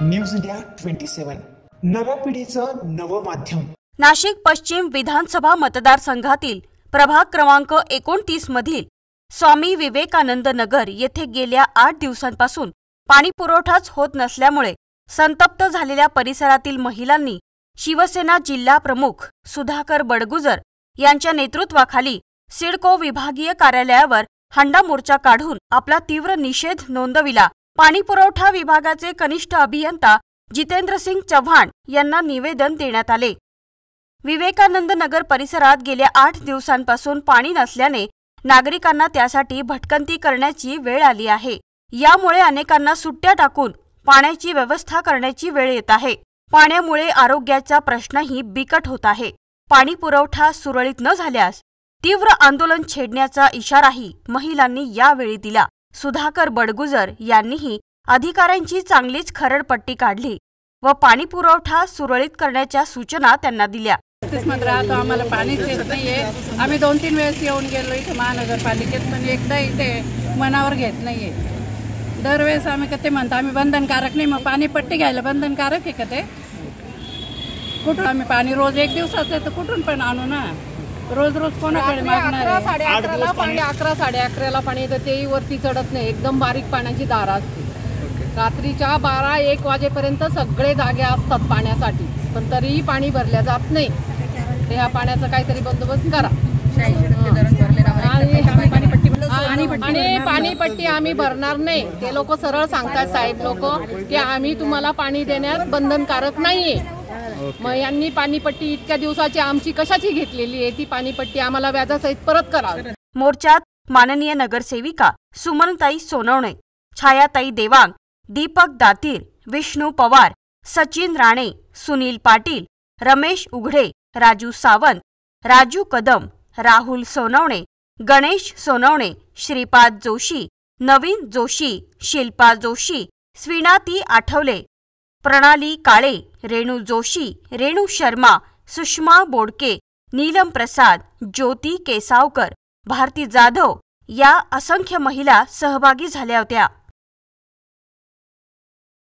News India 27 नव्या पिढीचं नवं माध्यम। नाशिक पश्चिम विधानसभा मतदारसंघातील प्रभाग क्रमांक 29 मधील स्वामी विवेकानंद नगर येथे गेल्या 8 दिवसांपासून पाणी पुरवठाच होत नसल्यामुळे संतप्त झालेल्या परिसरातील महिलांनी शिवसेना जिल्हा प्रमुख सुधाकर बडगुजर यांच्या नेतृत्वाखाली सिडको विभागीय कार्यालयावर हंडा मोर्चा काढून आपला तीव्र निषेध नोंदविला। पाणी पुरवठा विभागाचे कनिष्ठ अभियंता जितेंद्र सिंग चव्हाण यांना निवेदन देण्यात आले। विवेकानंद नगर परिसरात गेल्या 8 दिवसांपासून पाणी नसल्याने नागरिकांना त्यासाठी भटकंती करण्याची वेळ आली आहे। यामुळे अनेकांना सुट्ट्या टाकून पाण्याची व्यवस्था करण्याची वेळ येत आहे। पाण्यामुळे आरोग्याचा प्रश्नही बिकट होत आहे। पाणी पुरवठा सुरळीत न झाल्यास तीव्र आंदोलन छेडण्याचा इशाराही महिलांनी यावेळी दिला। सुधाकर बडगुजर यांनीही अधिकाऱ्यांची चांगलीच खरडपट्टी काढली व पाणी पुरवठा सुरळीत करण्याच्या सूचना त्यांना दिल्या। राहतो आम्हाला पाणीच येत नाहीये। आम्ही 2-3 वेळेस येऊन गेलो इथे महानगरपालिकेत, पण एकदा इथे मनावर घेत नाहीये। दरवेळेस आम्ही कधी म्हणतो आम्ही बंधनकारक नाही, मग पाणी पट्टी घ्यायला बंधनकारक आहे का ते? कुठून आम्ही पाणी रोज 1 दिवसाचं तर कुठून पण आणू ना, रोज रोज कोणाकडे मागणार? 11:30ला पाणी, 11-11:30ला पाणी येतं, तेही वरती चढत नाही, एकदम बारीक पाण्याची धारा असते। रात्रीच्या 12-1 वाजेपर्यंत सगळे जागे असतात पाण्यासाठी, पण तरीही पाणी भरल्या जात नाही। ते ह्या पाण्याचा काहीतरी बंदोबस्त करा। आणि पाणीपट्टी आम्ही भरणार नाही, ते लोक सरळ सांगतात साहेब लोक की आम्ही तुम्हाला पाणी देण्यास बंधनकारक नाहीये। मग यांनी पाणीपट्टी इतक्या दिवसाची आमची कशाची घेतलेली आहे, ती पाणीपट्टी आम्हाला व्याजासहित परत करावी। मोर्चात माननीय नगरसेविका सुमनताई सोनवणे, छायाताई देवांग, दीपक दातीर, विष्णू पवार, सचिन राणे, सुनील पाटील, रमेश उघडे, राजू सावंत, राजू कदम, राहुल सोनवणे, गणेश सोनवणे, श्रीपाद जोशी, नवीन जोशी, शिल्पा जोशी, स्विनाती आठवले, प्रणाली काळे, रेणू जोशी, रेणू शर्मा, सुषमा बोडके, नीलम प्रसाद, ज्योती केसावकर, भारती जाधव या असंख्य महिला सहभागी झाल्या होत्या।